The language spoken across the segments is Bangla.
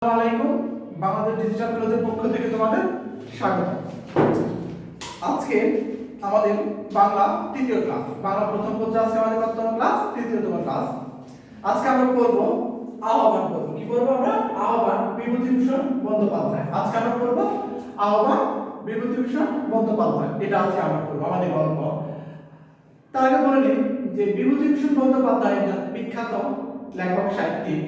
আসসালামু আলাইকুম। বাংলাদেশ ডিজিটাল কলেজের পক্ষ থেকে তোমাদের স্বাগত। আজকে আমাদের বাংলা তৃতীয় ক্লাস, বাংলা প্রথম পত্র। আজকে আমাদের কততম ক্লাস? তৃতীয়তম ক্লাস। আজকে আমরা পড়ব আহ্বান পর্ব। কি পড়ব আমরা? আহ্বান, বিভূতিভূষণ বন্দ্যোপাধ্যায়। আজকে আমরা পড়ব আহ্বান, বিভূতিভূষণ বন্দ্যোপাধ্যায়। এটা আজকে আমরা পড়ব, আমাদের গল্প। তার আগে বলে নিই যে বিভূতিভূষণ বন্দ্যোপাধ্যায় একজন বিখ্যাত লেখক, সাহিত্যিক।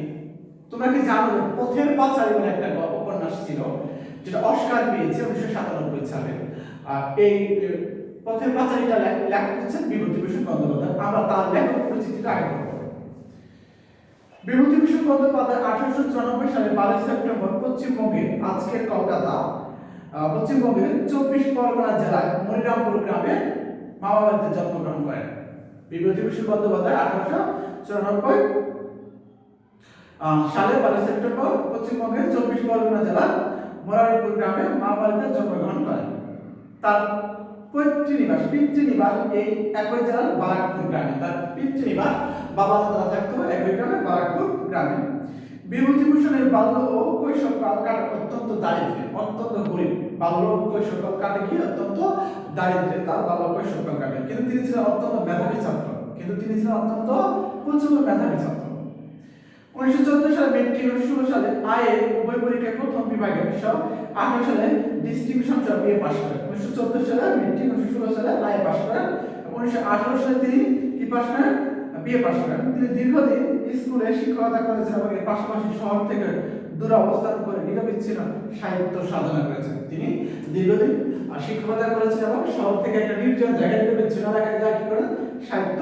তোমরা কি জানো যে পথের পাঁচালী বলে একটা উপন্যাস ছিল, যেটা অস্কার পেয়েছে 1997 সালে। আর এই পথের পাঁচালীটা লেখক হচ্ছেন বিভূতিভূষণ বন্দ্যোপাধ্যায়। আমরা তার লেখক পরিচিতিটা আগে করব। বিভূতিভূষণ বন্দ্যোপাধ্যায় 1894 সালে 12 সেপ্টেম্বর পশ্চিমবঙ্গের, আজকের কলকাতা, পশ্চিমবঙ্গের 24 পরগনা জেলার মনিরামপুর গ্রামে মামা বাড়িতে জন্মগ্রহণ করেন। বিভূতিভূষণ বন্দ্যোপাধ্যায় 1894 সালে 12 সেপ্টেম্বর পশ্চিমবঙ্গের 24 পরগনা জেলার মনিরামপুর গ্রামে মামা বাড়িতে জন্মগ্রহণ করেন। তার পিতৃনিবাস এই একই জেলার বারাকপুর গ্রামে। তার পিতৃনিবাস, বাবা দাদা থাকতো একই গ্রামে, বারাকপুর গ্রামে। বিভূতিভূষণের বাল্য ও কৈশোরকাল কাটে অত্যন্ত দারিদ্র্যে, অত্যন্ত গরিব। বাল্য ও কৈশোরকাল কাটে কি? অত্যন্ত দারিদ্র্যে তার বাল্য কৈশোরকাল কাটে। কিন্তু তিনি ছিলেন অত্যন্ত মেধাবী ছাত্র। প্রচুর মেধাবী ছাত্র। 1914 সালে মেট্রিক, 1916 সালে আইএ উভয় পরীক্ষায় প্রথম বিভাগে, 1918 সালে ডিস্টিংশন সহ বিএ পাস করেন। 1914 সালে মেট্রিক, 1916 সালে আইএ পাস করেন। 1918 সালে তিনি কি পাস করেন? বিএ পাস করেন। তিনি দীর্ঘদিন স্কুলে শিক্ষকতা করেছেন এবং এর পাশাপাশি শহর থেকে দূরে অবস্থান করে নিরবিচ্ছিন্ন সাহিত্য সাধনা করেছেন। তিনি দীর্ঘদিন শিক্ষকতা করেছেন এবং শহর থেকে একটা নির্জন জায়গায় নিরবিচ্ছিন্ন এলাকায় যা কি করেন? সাহিত্য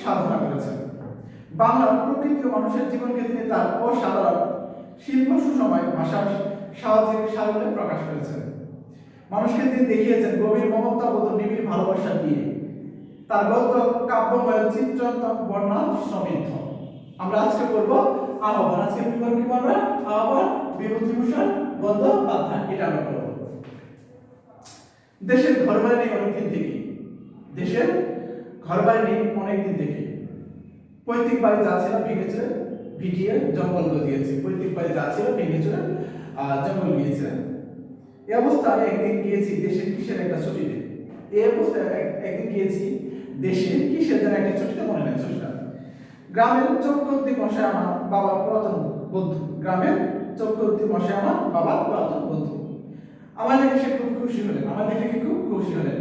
সাধনা করেছেন। বাংলার প্রকৃতি ও মানুষের জীবনকে তিনি তার অসাধারণ শিল্প সুসময় ভাষার সাহায্যে প্রকাশ করেছেন। মানুষকে তিনি দেখিয়েছেন গভীর মমতাবোধ ও নিবিড় ভালোবাসা দিয়ে। তার গল্প কাব্যময়, চিত্রান্তক, বর্ণনা সমৃদ্ধ। আমরা আজকে পড়ব আহ্বান। আজকে কি পড়ব? আহ্বান, বিভূতিভূষণ বন্দ্যোপাধ্যায়। এটা আমরা পড়ব। দেশের ঘরবাড়ি নেই অনেকদিন থেকে। দেশের ঘরবাড়ি নেই অনেকদিন থেকে। পৈতৃক বাড়ি যা ছিল ভেঙেছে, ভিটিয়ে জঙ্গল গজিয়েছে। পৈতৃক বাড়ি যা ছিল ভেঙেছে, জঙ্গল গিয়েছে। এই অবস্থায় একদিন গিয়েছি দেশের কিসের একটা ছুটিতে। এই অবস্থায় একদিন গিয়েছি দেশে কিসের যেন একটা ছুটিতে, মনে নেই ছুটিটা। গ্রামের চক্রবর্তী মশাই আমার বাবার পুরাতন বন্ধু। গ্রামের চক্রবর্তী মশাই আমার বাবার পুরাতন বন্ধু। আমার দেখে সে খুব খুশি হলেন।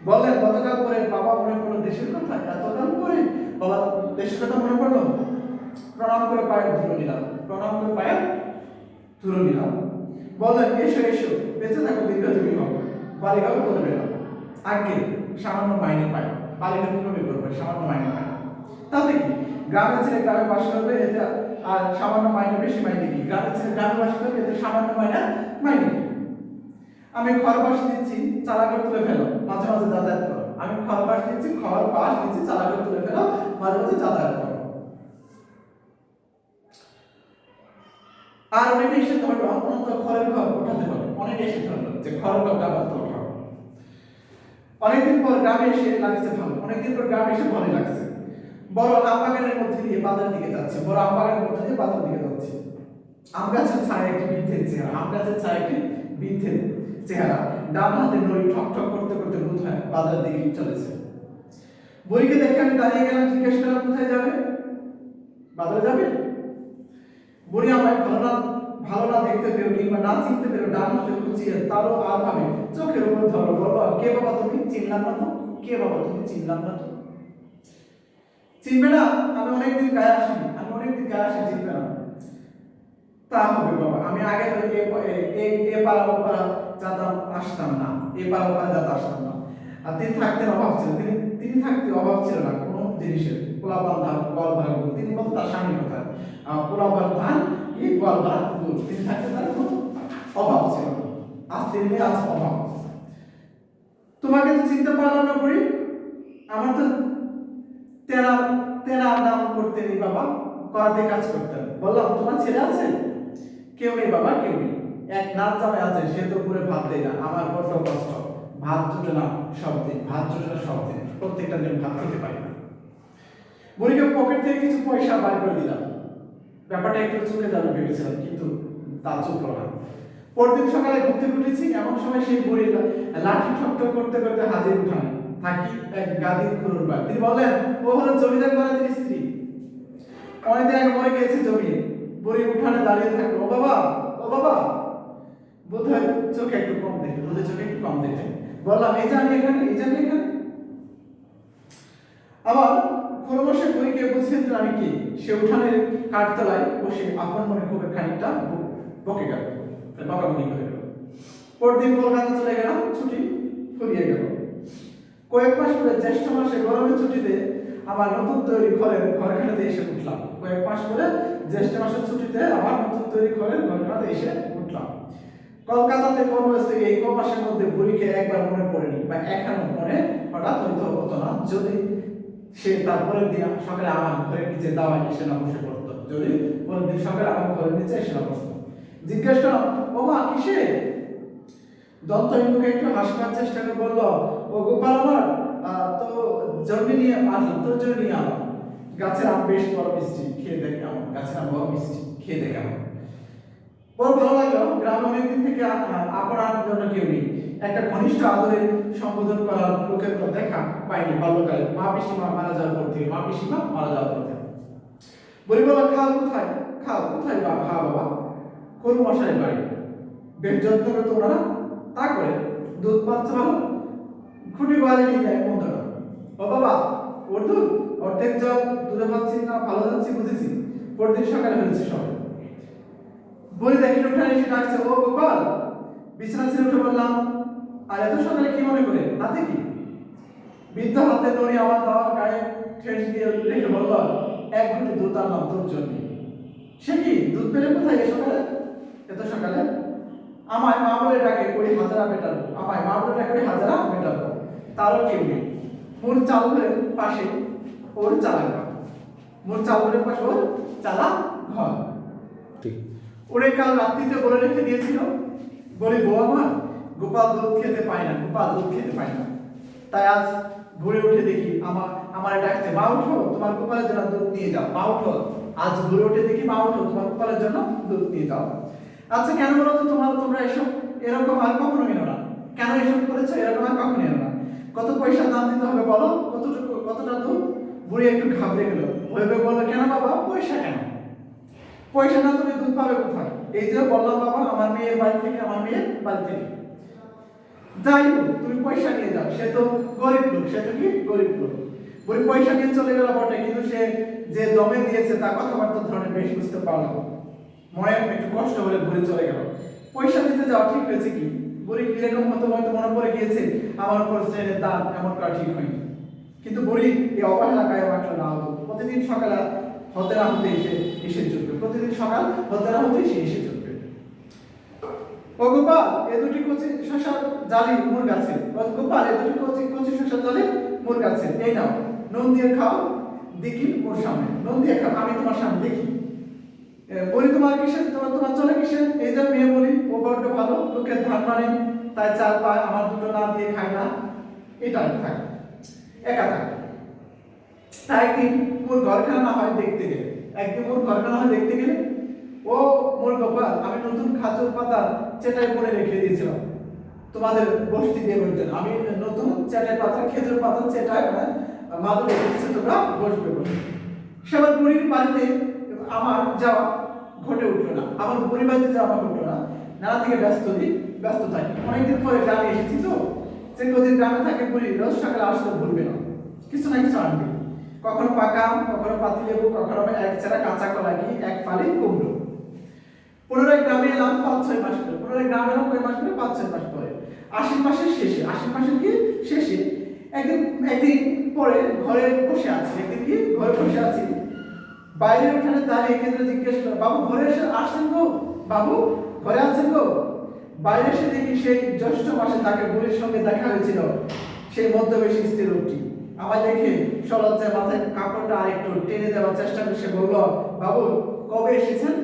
বললেন, গতকাল পরে বাবা মনে পড়লো দেশের কথা। এতকাল পরে বাবা দেশের কথা মনে পড়লো। প্রণাম করে পায়ের ধুলো নিলাম। বললেন, এসো এসো, বেঁচে থাকো, দীর্ঘজীবী হও, বাড়িঘর করবে না। আগে সামান্য মাইনে পায়, বাড়িঘর কিভাবে করবে? সামান্য মাইনে পায়, তাতে কি? গ্রামের ছেলে গ্রামে বাস করবে, এতে আর সামান্য মাইনে, বেশি মাইনে কি? গ্রামের ছেলে গ্রামে বাস করবে, এতে সামান্য মাইনে কি? আমি ঘর বাস দিচ্ছি, চালাঘর তুলে ফেলো, মাঝে মাঝে যাতায়াত করো। আমি ঘর বাস দিচ্ছি, চালাঘর তুলে ফেলো, মাঝে মাঝে যাতায়াত করো। আর অনেকে এসে ধরলো, অনন্ত ঘরের ঘর ওঠাতে হবে। অনেকে এসে ধরলো যে ঘরের ঘরটা আবার তো ওঠাও। অনেকদিন পর গ্রামে এসে লাগছে ভালো, ভালো লাগছে। বড় আম বাগানের মধ্যে দিয়ে বাজারের দিকে যাচ্ছে। আম গাছের ছায়া একটি বৃদ্ধের চেহারা। ডান হাতে নড়ি ঠক ঠক করতে করতে বোধ হয় বাজারের দিকে চলেছে। বইকে দেখে আমি দাঁড়িয়ে গেলাম, জিজ্ঞেস করলাম, কোথায় যাবে? বাজারে যাবে? বুড়ি আমায় ভালো না দেখতে পেরো কিংবা না চিনতে পেরো ডান হাতে কুচিয়ে তারও আর ভাবে চোখের উপর ধরো। বলো, কে বাবা তুমি? চিনলাম না তো। চিনবে না? আমি অনেকদিন গায়ে আসিনি, চিনবে না? তা হবে বাবা, আমি আগে তো এ পাড়া ও পাড়া আসতাম না। আর তিনি থাকতে অভাব ছিল না কোনো জিনিসের। পোলাপান ধান, গোয়াল ভাড়া গুড়। তিনি বলতো তার স্বামীর কথা, পোলাপান ধান কি, গোয়াল ভাড়া গুড়। তিনি থাকতে তার কোনো অভাব ছিল না। আজ তিনি আজ অভাব। তোমাকে তো চিনতে পারলাম না বুড়ি। আমার তো তেরা নাম করতে নেই বাবা, করাতে কাজ করতেন। বললাম, তোমার ছেলে আছে? কেউ নেই বাবা, কেউ নেই। এক নাচ জামাই আছে, সে তো পুরো ভাত দেয় না। আমার বড্ড কষ্ট, ভাত জুটে না সবদিন, প্রত্যেকটা দিন ভাত খেতে পারি না। বুড়িকে পকেট থেকে কিছু পয়সা বার করে দিলাম। ব্যাপারটা একটু চুকে যাবে ভেবেছিলাম, কিন্তু তা চুকলো না। পরদিন সকালে ঘুম থেকে উঠেছি, এমন সময় সেই বুড়ি লাঠি ঠকঠক করতে করতে হাজির উঠান থাকি এক গাদির খুরুর বাড়ি। তিনি বললেন, ও হলো জমিদার করাতের স্ত্রী, অনেকদিন আগে মরে গিয়েছে জমি। বুড়ি উঠানে দাঁড়িয়ে থাকলো, ও বাবা, ও বাবা। বোধহয় চোখে একটু কম দেখে, বোধহয় চোখে একটু কম দেখে। বললাম, এই যে আমি এখানে, এই যে আমি এখানে। আবার ক্রমশ বুড়িকে বুঝিয়ে দিল আমি কি। সে উঠানের কাঠতলায় বসে আপন মনে খুব খানিকটা বকে গেল, বকাবকি করে গেল। পরদিন কলকাতা চলে গেলাম, ছুটি ফুরিয়ে গেল। কয়েক মাস পরে জ্যৈষ্ঠ মাসে গরমের ছুটিতে আমার নতুন তৈরি ঘরখানাতে এসে উঠলাম। কয়েক মাস পরে জ্যৈষ্ঠ মাসের ছুটিতে আমার নতুন তৈরি ঘরখানাতে এসে উঠলাম। কলকাতাতে কর্মস্থলে এই ক মাসের মধ্যে বুড়িকে একবার মনে পড়েনি, বা এখনো মনে হঠাৎ হতো না, যদি সে তারপরের দিন সকালে আমার ঘরের নিচে দাওয়ায় এসে না বসে পড়তো। যদি পরের দিন সকালে আমার ঘরের নিচে এসে না বসতো। জিজ্ঞেস করলাম, ও মা কিসে? দন্তহীনকে একটু হাসবার চেষ্টা করে বলল, ও গোপাল, আমার তো জন্ম নিয়ে আসলাম, তোর জন্য নিয়ে আলাম। গাছের আম বেশ বড় মিষ্টি, খেয়ে দেখ কেমন। গাছের আম বড় মিষ্টি, খেয়ে দেখ কেমন। বড় ভালো লাগলো। গ্রামে অনেকদিন থেকে আপনার জন্য কেউ নেই, একটা ঘনিষ্ঠ আদরের সম্বোধন করার লোকের দেখা পাইনি বাল্যকালে। মা পিসিমা মারা যাওয়ার পর থেকে, মা পিসিমা মারা যাওয়ার পর থেকে। বলি, বাবা খাও কোথায়, খাও কোথায়? হা বাবা, কোন মশাই বাড়ি, বেশ যত্ন করে তোমরা তা করে দুধ পাচ্ছ ভালো, খুঁটি বাড়ি নিয়ে যায় মন্দ না। ও বাবা, ওর দুধ অর্ধেক জল দুধে পাচ্ছি না, ভালো যাচ্ছি বুঝেছি। পরদিন সকালে হয়েছে সব। বই দেখি উঠানে এসে ডাকছে, ও গোপাল। বিছানা ছেড়ে উঠে বললাম, আর এত সকালে কি মনে করে, হাতে কি? বৃদ্ধ হাতে নড়ি আমার দেওয়া গায়ে ঠেস দিয়ে রেখে বলল, এক ঘটি দুধ আনলাম তোর জন্য। সে কি, দুধ পেলে কোথায় এ সকালে, এত সকালে? আমায় মা বলে ডাকে ওই হাজারা মেটাবো, আমায় মা বলে ডাকে ওই হাজারা মেটাবো। তারও কেউ নেই। মোর চাল ঘরের পাশে ওর চালা ঘর, মোর চাল ঘরের পাশে ওর চালা ঘর। ওরে কাল রাত্রিতে বলে রেখে দিয়েছিল, বলি, বউ আমার, গোপাল দুধ খেতে পায় না, গোপাল দুধ খেতে পায় না। তাই আজ ভোরে উঠে দেখি আমার ডাকছে, মা উঠো, তোমার গোপালের জন্য দুধ নিয়ে যাও। মা উঠো, আজ ভোরে উঠে দেখি, মা উঠো, তোমার গোপালের জন্য দুধ নিয়ে যাও। আচ্ছা কেন বলো তো, তোমরা এসব এরকম আর কখনো এনো না? কেন এসব করেছো? এরকম আর কখনো এনো না। কত পয়সা দাম দিতে হবে বলো, কতটা দুধ? বুড়ি একটু ঘাবড়ে গেল, ভেবে বললো, কেন বাবা, পয়সা কেন? পয়সা না তুমি দুধ পাবে কোথায়? এই যে বললাম বাবা, আমার মেয়ের বাড়ি থেকে, আমার মেয়ের বাড়ি থেকে। যাই হোক, তুমি পয়সা নিয়ে যাও, সে তো গরিব লোক, সে তো কি গরিব লোক। বুড়ি পয়সা নিয়ে চলে গেল বটে, কিন্তু সে যে দমে দিয়েছে তা কথাবার্তা ধরনের বেশ বুঝতে পারলাম। মনে একটু কষ্ট হলে বুড়ি চলে গেল। পয়সা দিতে যাওয়া ঠিক হয়েছে কি? বুড়ি কিরকম হয়তো মনে পড়ে গিয়েছে, আমার উপর শ্রেণীর দান এমন করা ঠিক হয়নি। কিন্তু বুড়ি এই অবহেলা গায়ে মাখলো না হতো। প্রতিদিন সকালে হতে না হতে এসে জুটবে, প্রতিদিন সকাল হতে না হতে সে এসে জুটবে। ও গোপাল, এ দুটি কচি শশার জালি মোর গাছে। গোপাল, এ দুটি কচি শশার জালি মোর গাছে, এই নাও, নুন দিয়ে খাও, দেখি মোর সামনে, নুন দিয়ে খাও, আমি তোমার সামনে দেখি। বলি, তোমার কিসের, তোমার চলে কিসের? এই যে মেয়ে বলি, ও বড্ড ভালো, লোকের ধান মানে, তাই চাল পায়, আমার দুটো না দিয়ে খায় না, এটা থাকে, একা থাকে। তাই একদিন মোর ঘরখানা না হয় দেখতে গেলে, ও মোর গোপাল, আমি নতুন খাজুর পাতা চেটাই করে রেখে দিয়েছিলাম তোমাদের বসতি দেবার জন্য। আমি নতুন চেটাই পাতা, খেজুর পাতা চেটাই মাদুর রেখে দিয়েছি, তোমরা বসবে বলে। সেবার বুড়ির বাড়িতে আমার যাওয়া ঘটে উঠলো না, আমার বুড়ির বাড়িতে যাওয়া ঘটলো না। নানা থেকে ব্যস্ত থাকি। অনেকদিন পরে গ্রামে এসেছি তো, সে কদিন গ্রামে থাকে, বুড়ি রোজ সকালে আসতে ভুলবে না, কিছু না কিছু আনবে। কখনো পাকা আম, কখনো পাতি লেবু, কখনো এক চারা কাঁচা কলা, কি এক ফালি কুমড়ো। পুনরায় গ্রামে এলাম 5-6 মাস পরে, পুনরায় গ্রামে এলাম কয় মাস পরে, 5-6 মাস পরে। আশ্বিন মাসের শেষে একদিন পরে ঘরে বসে আছি, বাইরের উঠানে দাঁড়িয়ে কেন্দ্রে জিজ্ঞেস করলাম, বাবু ঘরে আসছেন গো, বাবু ঘরে আছেন গো? বাইরে এসে দেখি সেই জ্যৈষ্ঠ মাসে তাকে বুড়ির সঙ্গে দেখা হয়েছিল, সেই মধ্যবয়সী স্ত্রী লোকটি। আমার দেখে সলজ্জায় মাথায় কাপড়টা আরেকটু টেনে দেওয়ার চেষ্টা করে সে বলল, বাবু কবে এসেছেন?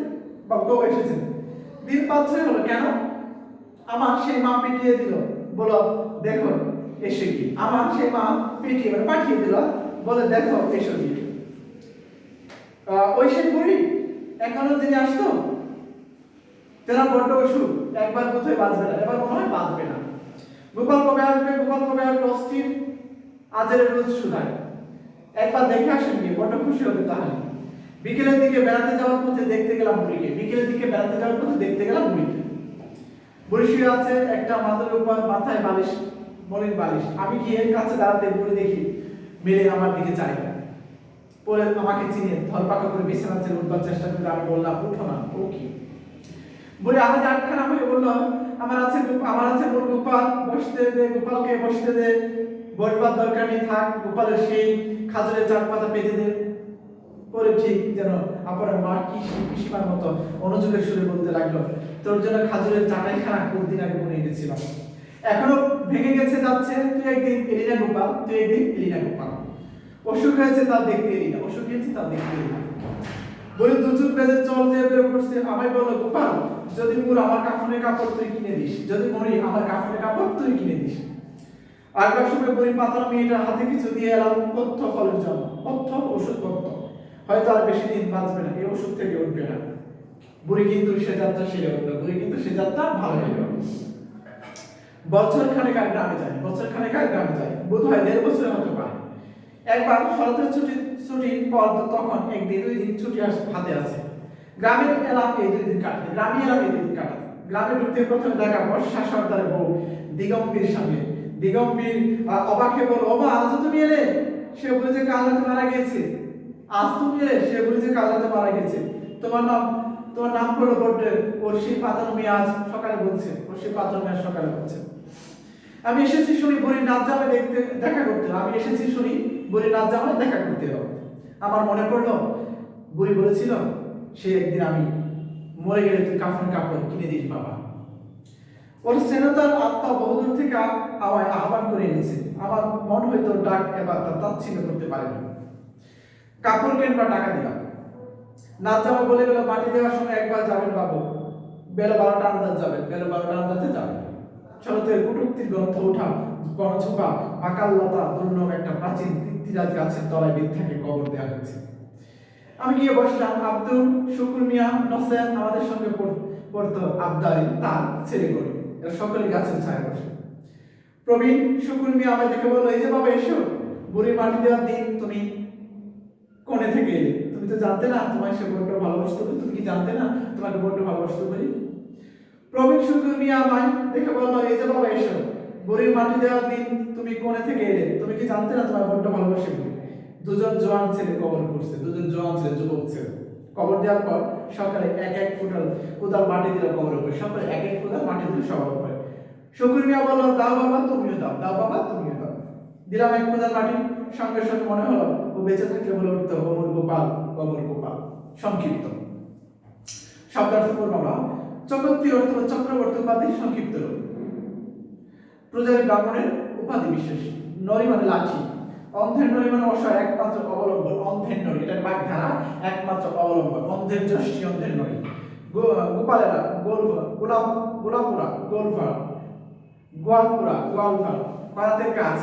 দিন 5-6 হলো। কেন? আমার সেই মা পিটিয়ে দিল, বলো দেখো এসে কি। আমার সেই মা পাঠিয়ে দিল, বলে দেখো এসে কি। ওই সেই বুড়ি এখনো যিনি আসতো তেনার বড্ড অসুখ, একবার কোথায় বাঁচবে না, এবার মনে হয় বাঁচবে না। গোপাল কবে আসবে, গোপাল কবে আসবে অস্থির, আজের রোজ শুধায়। একবার দেখে আসেন গিয়ে বড্ড খুশি হবে তাহলে। বিকেলের দিকে বেড়াতে যাওয়ার পথে দেখতে গেলাম বুড়িকে, বিকেলের দিকে বেড়াতে যাওয়ার পথে দেখতে গেলাম বুড়িকে। বুড়ি শুয়ে আছে একটা মাথার উপর, মাথায় বালিশ, মলিন বালিশ। আমি গিয়ে কাছে দাঁড়াতে বুড়ি দেখি মেরে আমার দিকে চাই, পরে আমাকে চিনে ধরপাকা করে বিছানা ছেড়ে উঠবার চেষ্টা করে। আমি বললাম উঠো না। ও কি? বুড়ি আজ আটখানা হয়ে বলল, আমার আছে বল গোপাল, বসতে দে গোপালকে, বসতে দে, বসবার দরকার নেই, থাক। গোপালের সেই খাজুরের চার পাতা পেতে দে। পরে ঠিক যেন আপনার মা কি পিসিমার মতো অনুযোগের সুরে বলতে লাগলো, তোর জন্য খাজুরের চাটাইখানা কতদিন আগে বনে এনেছিলাম, এখনো ভেঙে গেছে যাচ্ছে, তুই একদিন এলি না গোপাল, তুই একদিন এলি না গোপাল। অসুখ হয়েছে তার দেখতে এলি না, অসুখ হয়েছে তার দেখতে এলি না। বলে দুচুর বেঁধে চল দিয়ে বেরো পড়ছে। আমায় বললো, গোপাল যদি মোর আমার কাফনের কাপড় তুই কিনে দিস, যদি মরি আমার কাফনের কাপড় তুই কিনে দিস। আগের সময় বড়ি পাতানো মেয়েটার হাতে কিছু দিয়ে এলাম পথ্য ফলের জন্য, পথ্য ওষুধ পথ্য, হয়তো আর বেশি দিন বাঁচবে না, এই ওষুধ থেকে উঠবে না। বুড়ি কিন্তু সে যাত্রা সেরে উঠলো, বুড়ি কিন্তু সে যাত্রা ভালো হয়ে গেল। বছর খানেক আর গ্রামে যায়, বছর খানেক আর গ্রামে যায়, বোধ হয় 1.5 বছরের মতো পারে। একবার শরতের ছুটির পর, তখন একদিন 2 দিন ছুটি হাতে আছে। গ্রামে এলাম এই 2 দিন কাটাতে, গ্রামে এলাম এই 2 দিন কাটাতে। গ্রামে ঢুকতে প্রথমে দেখা বর্ষা সর্দারের বউ দিগম্বীর সঙ্গে। দিগম্বীর অবাকে বল, ওমা আজ তুমি এলে? সে বলেছে কাল রাতে মারা গিয়েছে। আজ তুমি এলে? সে বলেছে কাল রাতে মারা গেছে। তোমার নাম হলো বটে ওর সেই পাতানো মেয়ে আজ সকালে বলছে, ওর সেই পাতানো মেয়ে সকালে বলছে। আমি এসেছি শুনি বুড়ির নাচ জামাই দেখতে দেখা করতে, আমি এসেছি শুনি বুড়ির নাচ জামাই দেখা করতে হবে। আমার মনে পড়লো বুড়ি বলেছিল সে একদিন আমি মরে গেলে তুই কাফন কাপড় কিনে দিস বাবা। ওর স্নেহতার আত্মা বহুদূর থেকে আমায় আহ্বান করে এনেছে। আমার মন হয়তো ডাক এবার তার তাচ্ছিল্য করতে পারেনি। কাপড় কেনবার টাকা দিলাম। নাচ জামাই বলে গেল, মাটি দেওয়ার সময় একবার যাবেন বাবু, বেলা 12টা আন্দাজ যাবেন, বেলা 12টা আন্দাজে যাবেন। শরতের কুটুক্তির গ্রন্থ উঠা গণছোপা পাকাল্লতা দুর্লভ একটা প্রাচীন কীর্তিরাজ গাছের তলায় বৃদ্ধাকে কবর দেওয়া হয়েছে। আমি গিয়ে বসলাম। আব্দুল শুকুর মিয়া নসেন আমাদের সঙ্গে পড়তো, আবদারি তার ছেলে করে, এরা সকলে গাছের ছায়া বসে। প্রবীণ শুকুর মিয়া আমায় দেখে বললো, এই যে বাবা এসো, বুড়ি মাটি দেওয়ার দিন তুমি কোণে থেকে এলে, তুমি তো জানতে না তোমায় সে বড্ড ভালোবাসতো, তুমি কি জানতে না তোমাকে বড্ড ভালোবাসতো বলি? প্রবীণ শুকুর মিয়া আমায় দেখে বললো, এই যে বাবা এসো, বুড়ির মাটি দেওয়ার দিন তুমি কোণে থেকে এলে, তুমি কি জানতে না তোমায় বড্ড ভালোবাসে বলি? দুজন জোয়ান ছেলে কবর করছে, দুজন জোয়ান ছেলে, যুবক ছেলে কবর দেওয়ার পর সকালে এক এক ফুটাল কোদাল মাটি দিল কবরের উপরে, সকালে এক এক কোদাল মাটি দিল সবার উপরে। শুকুর মিয়া বলল, দাও বাবা তুমিও দাও, দাও বাবা তুমিও দাও। দিলাম এক কোদাল মাটি। সঙ্গে সঙ্গে মনে হলো ও বেঁচে থাকলে বলে উঠতো, অমর গোপাল, অমর গোপাল। সংক্ষিপ্ত শব্দার্থ বাবা চক্রবর্তী অর্থ চক্রবর্তী উপাধি সংক্ষিপ্ত রূপ। প্রজারি ব্রাহ্মণের উপাধি বিশেষ। নরি মানে লাঠি, অন্ধের নরি মানে অসহায় একমাত্র অবলম্বন, অন্ধের নরি এটা বাগধারা, একমাত্র অবলম্বন, অন্ধের যষ্টি, অন্ধের নরি। গোপালেরা গোলাপুরা, গোলফার, গোয়ালপুরা, গোয়ালফার। করাতের কাজ,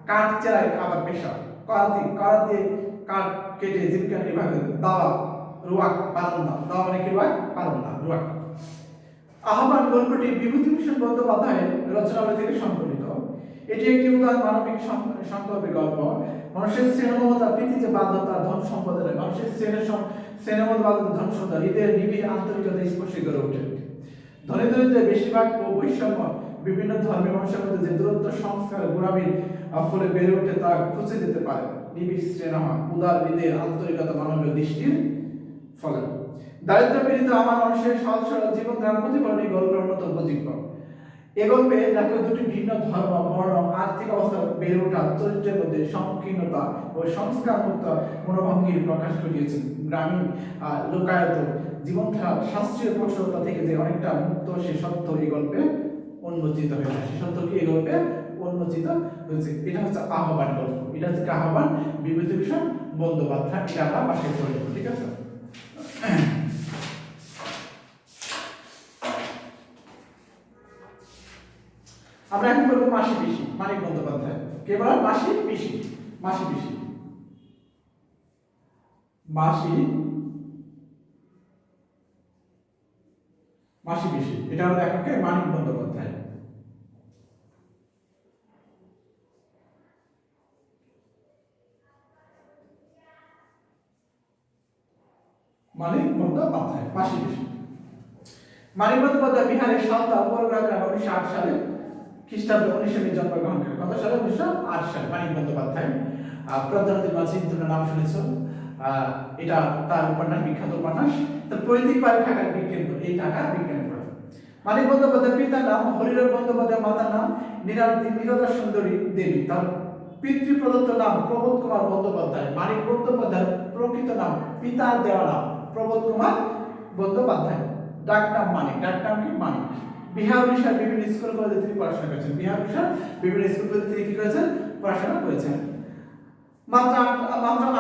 কাঠ চেরাই আবার পেশা। করাত দিয়ে কাঠ কেটে জীবিকা নির্বাহ করে। দাওয়া রুয়াক পালন্দা, দাওয়া মানে কি রুয়াক, পালন্দা রুয়াক। আহ্বান গল্পটি বিভূতিভূষণ বন্দ্যোপাধ্যায়ের রচনাবলী থেকে সংকলিত। এটি একটি উদার মানবিক সংকল্পের গল্প। মানুষের স্নেহমমতা, প্রীতি যে বাধ্যতা ধন সম্পদের, মানুষের স্নেহমমতা বাধ্যতা ধন সম্পদ হৃদয়ের নিবিড় আন্তরিকতা স্পর্শী করে ওঠে। ধনী দরিদ্রের বেশিরভাগ ও বৈষম্য, বিভিন্ন ধর্মের মানুষের মধ্যে যে দূরত্ব সংস্কার গোড়ামির ফলে বেড়ে ওঠে তা খুঁজে যেতে পারে নিবিড় স্নেহ, উদার হৃদয়ের আন্তরিকতা, মানবীয় দৃষ্টির ফলে। দারিদ্র পীড়িত আমার মানুষের সহজ সরল জীবন ধারা প্রতিফলন এই গল্পের অন্যতম উপজীব্য। এ গল্পে লেখক দুটি ভিন্ন ধর্ম, বর্ণ, আর্থিক অবস্থা বেড়ে ওঠা চরিত্রের মধ্যে সংকীর্ণতা ও সংস্কার মুক্ত মনোভঙ্গির প্রকাশ ঘটিয়েছেন। গ্রামীণ লোকায়ত জীবনধারা শাস্ত্রীয় কঠোরতা থেকে যে অনেকটা মুক্ত, সে সত্য এই গল্পে উন্মোচিত হয়েছে, সে সত্য কি এই গল্পে উন্মোচিত হয়েছে। এটা হচ্ছে আহ্বান গল্প, এটা হচ্ছে আহ্বান বিভূতিভূষণ বন্দ্যোপাধ্যায়। এটা আমরা পাশে পড়ে দেবো, ঠিক আছে? আমরা এখন বলবো মাসি পিসি, মানিক বন্দ্যোপাধ্যায়। কে বলা? মাসি পিসি, মাসি পিসি। মাসি মাসি পিসি, এটা হলো লেখকে মানিক বন্দ্যোপাধ্যায়। মানিক বন্দ্যোপাধ্যায় মাসি পিসি। মানিক বন্দ্যোপাধ্যায় বিহারের সাঁওতাল বরগুনা গ্রামে 1908 সালে খ্রিস্টাব্দে 19 জন্মগ্রহণ করেন। কত সালে? 1908 সালে। মানিক বন্দ্যোপাধ্যায় প্রধানমন্ত্রী মাঝি নাম শুনেছ, এটা তার উপন্যাস, বিখ্যাত উপন্যাস। তার পৈতৃক বাড়ি ঢাকার বিজ্ঞানপুর, এই ঢাকার বিজ্ঞানপুর। মানিক বন্দ্যোপাধ্যায়ের পিতার নাম হরিহর বন্দ্যোপাধ্যায়, মাতার নাম নীরদা সুন্দরী দেবী। তার পিতৃ প্রদত্ত নাম প্রবোধ কুমার বন্দ্যোপাধ্যায়। মানিক বন্দ্যোপাধ্যায়ের প্রকৃত নাম, পিতার দেওয়া নাম প্রবোধ কুমার বন্দ্যোপাধ্যায়। ডাক নাম মানিক, ডাক নাম কি? মানিক। বিহার উড়িষ্যার বিভিন্ন স্কুল কলেজে তিনি পড়াশোনা করেছেন। বিহার উড়িষ্যার বিভিন্ন স্কুল কলেজে তিনি কি করেছেন? পড়াশোনা করেছেন। মাত্র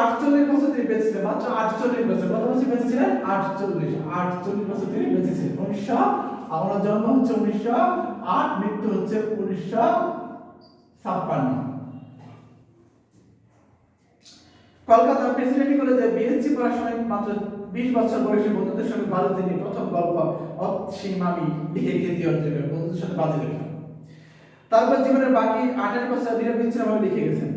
48 বছর তিনি বেঁচে ছিলেন। মাত্র 48 বছর। কত বছর বেঁচে ছিলেন? 48 বছর তিনি বেঁচে ছিলেন। আমার জন্ম হচ্ছে 1908, মৃত্যু হচ্ছে 1956। কলকাতার প্রেসিডেন্সি কলেজে বিএসসি পড়াশোনায় মাত্র 20 বছর বয়সে বন্ধুদের সঙ্গে বাজে তিনি প্রথম গল্প অসীম আমি লিখে খ্যাতি অর্জন করেন। বন্ধুদের সাথে বাজে লেখা। তারপর জীবনের বাকি 28 বছর নিরবিচ্ছিন্নভাবে লিখে গেছেন।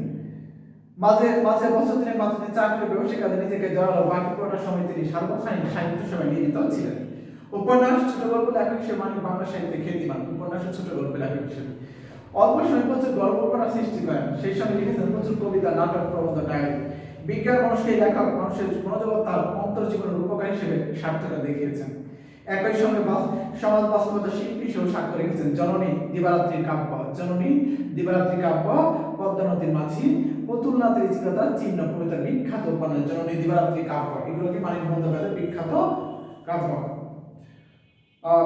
মাঝে মাঝে বছর তিনি মাত্র চাকরি ব্যবসায়িক কাজে নিজেকে জড়ালো। বাকি পুরোটা সময় তিনি সার্বক্ষণিক সাহিত্য সভায় নিয়োজিত ছিলেন। উপন্যাস, ছোট গল্প লেখক হিসেবে মানিক বাংলা সাহিত্যে খ্যাতিমান। উপন্যাস, ছোট গল্প লেখক হিসেবে অল্প সময় প্রচুর গল্প উপন্যাস সৃষ্টি করেন। সেই সঙ্গে লিখেছেন প্রচুর কবিতা, নাটক, প্রবন্ধ, ডায়েরি। বিজ্ঞান মানুষকে লেখক মানুষের মনোজগৎ তার অন্তর্জীবনের উপকার হিসেবে সার্থকতা দেখিয়েছেন। একই সঙ্গে সমাজ বাস্তবতা শিল্পী হিসেবে সাক্ষ্য রেখেছেন। জননী দিবারাত্রির কাব্য, জননী দিবারাত্রি কাব্য, পদ্মা নদীর মাঝি, পুতুলনাথের চিরতার চিহ্ন কবিতার বিখ্যাত উপন্যাস জননী দিবারাত্রি কাব্য। এগুলো কি মানিক বন্দ্যোপাধ্যায়ের বিখ্যাত কাব্য,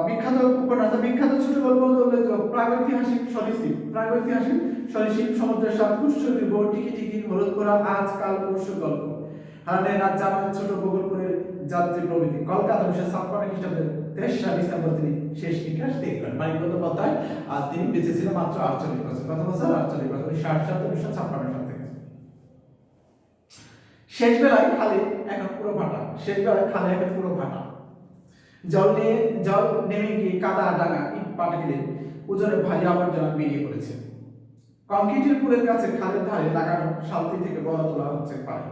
বিখ্যাত উপন্যাস। বিখ্যাত ছোট গল্প উল্লেখযোগ্য প্রাগৈতিহাসিক সরীসৃপ, প্রাগৈতিহাসিক সরীসৃপ, সমুদ্রের সাত, কুষ্ঠী, বউ, টিকি টিকি, হলুদ পোড়া, আজকাল, পরশু গল্প, হারানে নাচ, জামান, ছোট বগলপুরের যাত্রী প্রভৃতি। কলকাতা 1956 খ্রিস্টাব্দে 3 ডিসেম্বর তিনি শেষ নিঃশ্বাস ত্যাগ করেন। মানিক বন্দ্যোপাধ্যায় আর তিনি বেঁচে ছিলেন মাত্র 48 বছর। কত বছর? 48 বছর। 1960 সাল থেকে 1956 সাল থেকে। শেষ বেলায় খালি এখন পুরো ভাটা, শেষ বেলায় খালি এখন পুরো ভাটা। জল নেমে গিয়ে কাদা ডাঙা ইট পাটকেলে উজরে ভারী আবর্জনা বেরিয়ে পড়েছে। কংক্রিটের পুলের কাছে খালের ধারে লাগানো শালতি থেকে বড় তোলা হচ্ছে পানি।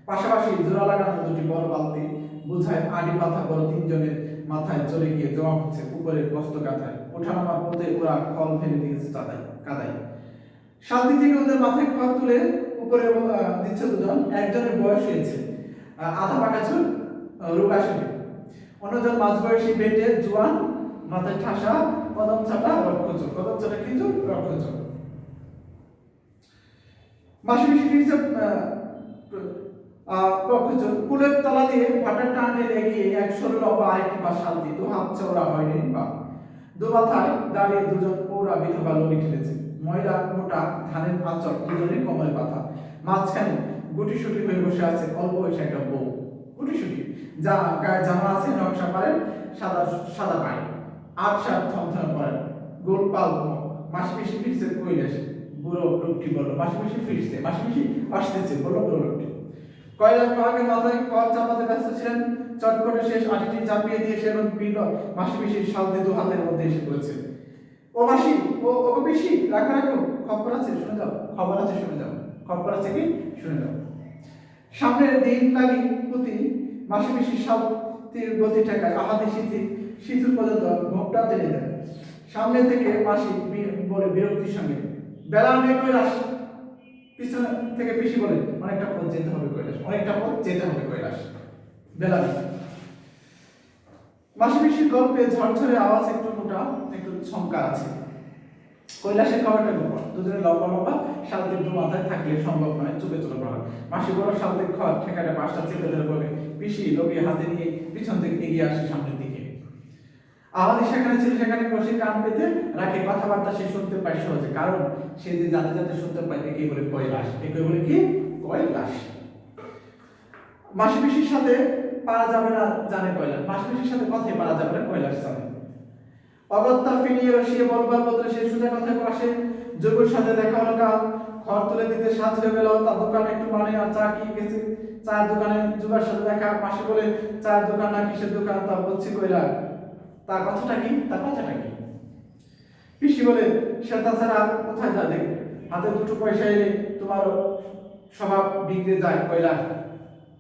পাশাপাশি জোড়া লাগানো দুটি বড় বালতি বোঝায় আড়ি পাথা বড় 3 জনের মাথায় চলে গিয়ে জমা হচ্ছে উপরের বস্ত গাথায়। ওঠানামার পথে ওরা খল ফেলে দিয়েছে কাদায়। শালতি থেকে ওদের মাথায় খড় তুলে উপরে দিচ্ছে দুজন। একজনের বয়স হয়েছে আধা পাকা চুল, রোগা শরীর। অন্যজন মাঝবয়সী, বেটে, জোয়ান, মাথায় ঠাসা, কদম ছাটা, রক্ষচোর। কদম ছাটা কি চোর? রক্ষচোর। মাসি পিসি হিসেব রক্ষচোর কুলের তলা দিয়ে ভাটার টানে লেগিয়ে এক সরু লম্বা আরেকটি বা শালতি, 2 হাত চওড়া হয়নি বা দু মাথায় দাঁড়িয়ে দুজন পৌরা বিধবা লড়ি ঠেলেছে। ময়লা মোটা ধানের আঁচল দুজনের কোমরে পাতা। মাঝখানে গুটিসুটি হয়ে বসে আছে অল্প বয়সী একটা বউ। গুটিসুটি, যা গায়ে জামা আছে নকশা পাড়ের, সাদা সাদা পায়, 8-7 থমথমে পড়েন, গোল পাল। মাসি পিসি ফিরছে কৈলাস। বুড়ো লোকটি বলল, মাসি পিসি ফিরছে, মাসি পিসি আসতেছে, বলল বুড়ো লোকটি। কৈলাস বাবাকে মাথায় কল চাপাতে ব্যস্ত ছিলেন। চটপটে শেষ আটিটি চাপিয়ে দিয়ে সে এবং পিল মাসি পিসির শালতি 2 হাতের মধ্যে এসে পড়েছে। ও মাসি, ও পিসি, রাখো, খবর আছে শুনে যাও, খবর আছে শুনে যাও, খবর আছে কি শুনে যাও। সামনের দিন লাগি প্রতি মাসি পিসির শালতির গতি ঠেকায় আহাদি সিঁথির পর্যন্ত ঘোপটা টেনে দেয়। সামনে থেকে মাসি বলে বিরক্তির সঙ্গে, বেলা নেই কৈলাস। পিছনে থেকে পিসি বলে, অনেকটা পথ যেতে হবে কৈলাস, অনেকটা পথ যেতে হবে কৈলাস, বেলা নেই। মাসি পিসির গল্পে ঝরঝরে আওয়াজ একটু মোটা, একটু ছমকা আছে। কৈলাসের খবরটা গোপন। দুজনে লম্বা লম্বা শালতির 2 মাথায় থাকলে সম্ভব নয় চুপে চুপে পড়া। মাসি বড় শালতির খড় ঠেকারে পাশটা চেপে ধরে বলে, পিসি লগিয়ে হাতে নিয়ে পিছন থেকে এগিয়ে আসে সামনের দিকে। আমাদের সেখানে ছিল, সেখানে বসে কান পেতে রাখে, কথাবার্তা সে শুনতে পায় সহজে, কারণ সে যে যাতে যাতে শুনতে পায় একে বলে কৈলাস, একে বলে কি কৈলাস। মাসি পিসির সাথে পারা যাবে না জানে কৈলাস, মাসি পিসির সাথে কথাই পারা যাবে না কৈলাস জানে। অগত্যা ফিরিয়ে রসিয়ে বলবার বদলে সে সোজা কথায় পাশে যোগের সাথে দেখা হলো। কাল ঘর তুলে দিতে সাজ হয়ে গেল। তার দোকানে একটু মানে আর চা কি গেছে, চায়ের দোকানে যুগার সাথে দেখা। মাসি বলে, চায়ের দোকান না কিসের দোকান? তা বলছি কৈলাস, তার কথাটা কি, তার কথাটা কি? পিসি বলে সে তাছাড়া কোথায় যা দেখবে, হাতে দুটো পয়সা এলে তোমার স্বভাব বিগড়ে যায় কৈলাস,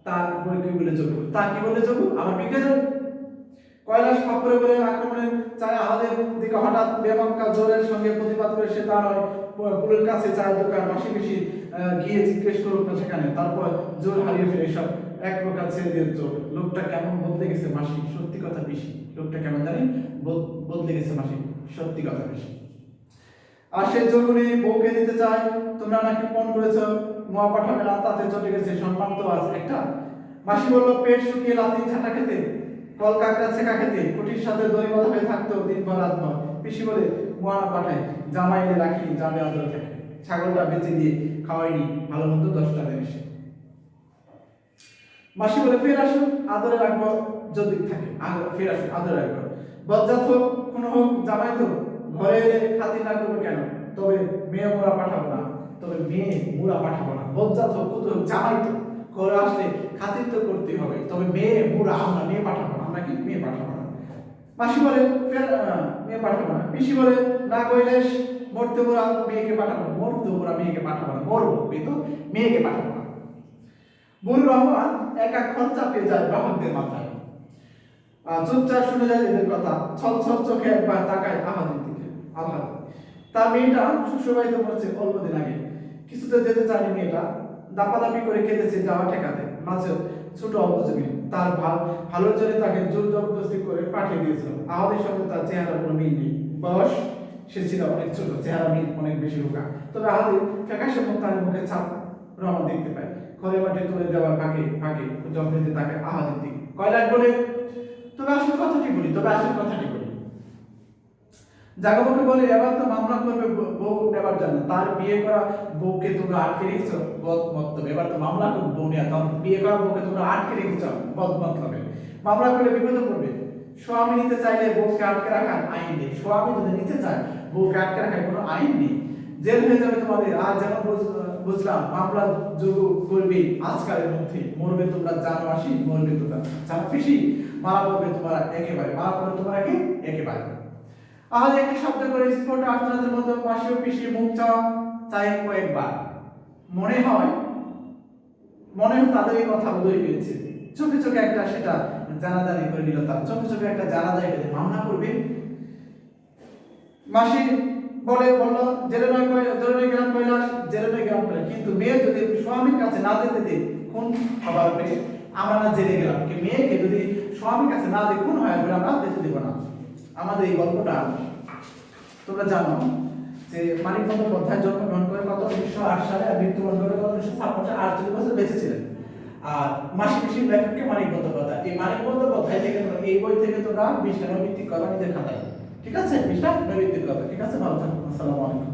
তার বই কি বলে যোগ, তা কি বলে যোগ, আমার বিগড়ে যাবে। কৈলাস ফাপড়ে বলে আক্রমণের চায় আমাদের দিকে হঠাৎ বেবাক্কা জোরের সঙ্গে প্রতিবাদ করে সে তা নয়, পুলের কাছে চায়ের দোকান মাসি পিসি গিয়ে জিজ্ঞেস করুক না সেখানে, তারপর জোর হারিয়ে ফেলে সব এক প্রকার ছেড়ে দিয়ে চোখ। লোকটা কেমন বদলে গেছে মাসি, সত্যি কথা পিসি, লোকটা কেমন জানি বদলে গেছে মাসি, সত্যি কথা পিসি। আর সে জরুরি বউকে দিতে চায়, তোমরা নাকি ফোন করেছ, মোয়া পাঠাবে না, তাতে চটে গেছে, সম্মান তো আছে একটা। মাসি বলল পেট শুকিয়ে লাথি ঝাঁটা খেতে, কল কাকড়া ছেঁকা খেতে, কুটির সাথে দই বাঁধা হয়ে থাকতো দিনভর রাতভর। পিসি বলে মোয়া না পাঠায়, জামা এনে রাখিনি, জামে আদরে থাকে, ছাগলটা বেঁচে দিয়ে খাওয়াইনি, ভালো মন্দ 10টা দেন এসে। মাসি বলে ফের আসুন, আদরে রাখবো যদি থাকে, ফের আসুন আদরে রাখবো, বজ্জাত হোক কোনো হোক জামাই তো, ঘরে এলে খাতির না করবো কেন, তবে মেয়ে মোড়া পাঠাবো না, তবে মেয়ে মোড়া পাঠাবো না, বজ্জাত হোক কুতো হোক জামাই তো, ঘরে আসলে খাতির তো করতে হবে, তবে মেয়ে মোড়া আমরা মেয়ে পাঠাবো না, আমরা কি মেয়ে পাঠাবো না। মাসি বলে ফের মেয়ে পাঠাবো না। পিসি বলে না কৈলাস, মরতে মোড়া মেয়েকে পাঠাবো, মরতে মোড়া মেয়েকে পাঠাবো না, মরবো কিন্তু মেয়েকে পাঠাবো না। বুড়ো রহমান একা খরচা পেয়ে যায় বাহকদের মাথায়, চুপচাপ শুনে যায় এদের কথা, ছল ছল চোখে একবার তাকায় আহাদের দিকে। আহাদ তার মেয়েটা শ্বশুরবাড়িতে পড়েছে অল্পদিন আগে, কিছুতে যেতে চায়নি মেয়েটা, দাপাদাপি করে কেঁদেছে যাওয়া ঠেকাতে, মাঝে ছোট অপজীবী তার ভালোর জন্য তাকে জোর জবরদস্তি করে পাঠিয়ে দিয়েছিল। আহাদের সঙ্গে তার চেহারা কোনো মিল নেই, বয়স সে ছিল অনেক ছোট, চেহারা মিল অনেক বেশি রোগা, তবে আহাদের ফ্যাকাশে মুখ, তার মুখে ছাপ রহমান দেখতে পায়। ঘরে মাঠে তুলে দেওয়ার ফাঁকে ফাঁকে জব্রিতে তাকে আহাদের দিকে। কৈলাস বলে তবে আসল কথাটি বলি, তবে আসল কথাটি বলি। জাগবকে বলে এবার তো মামলা করবে বউ নেবার জন্য, তার বিয়ে করা বউকে তোমরা আটকে রেখেছো বদ মতলব, এবার তো মামলা করবে বউ নেওয়া, তখন বিয়ে করা বউকে তোমরা আটকে রেখেছো বদ মতলবে, মামলা করলে বিপদে পড়বে। স্বামী নিতে চাইলে বউকে আটকে রাখার আইন নেই, স্বামী যদি নিতে চায় বউকে আটকে রাখার কোনো আইন নেই, জেল হয়ে যাবে তোমাদের। আর যেমন বুঝলাম মামলা যোগ করবে আজকালের মধ্যে, মরবে তোমরা জানো আসি, মরবে তোমরা জানো পিসি, মারা পড়বে তোমরা একেবারে, মারা পড়বে তোমরা কি একেবারে। আজ একটি শব্দ করে স্পট আর্তনাদের মতো পাশে পিসি মুখ চাওয়া চাই কয়েকবার, মনে হয় তাদের এই কথা বোধই হয়েছে। চোখে চোখে একটা সেটা জানাজানি করে নিল, তার চোখে চোখে একটা জানাজানি করে মামলা করবে। মাসি বলল জেলে নয় গ্রাম কৈলাস, জেলে নয় গ্রাম কৈলাস, কিন্তু মেয়ে যদি স্বামীর কাছে না যেতে দে খুন হবার পরে আমরা না জেলে গেলাম, কি মেয়েকে যদি স্বামীর কাছে না দিয়ে খুন হয় আমরা যেতে দেবো না। আমাদের এই গল্পটা তোমরা জানো যে মানিক বন্দ্যোপাধ্যায় জন্মগ্রহণ করে কত 1908 সালে, আর মৃত্যুবরণ করে কত 1956, 48 বছর বেঁচে ছিলেন। আর মাসি পিসির লেখককে মানিক বন্দ্যোপাধ্যায়, এই মানিক বন্দ্যোপাধ্যায় থেকে এই বই থেকে তোমরা 20টা নৈমিত্তিক কথা নিজের খাতায়, ঠিক আছে, 20টা নৈমিত্তিক কথা, ঠিক আছে, ভালো থাকো, আসসালামু আলাইকুম।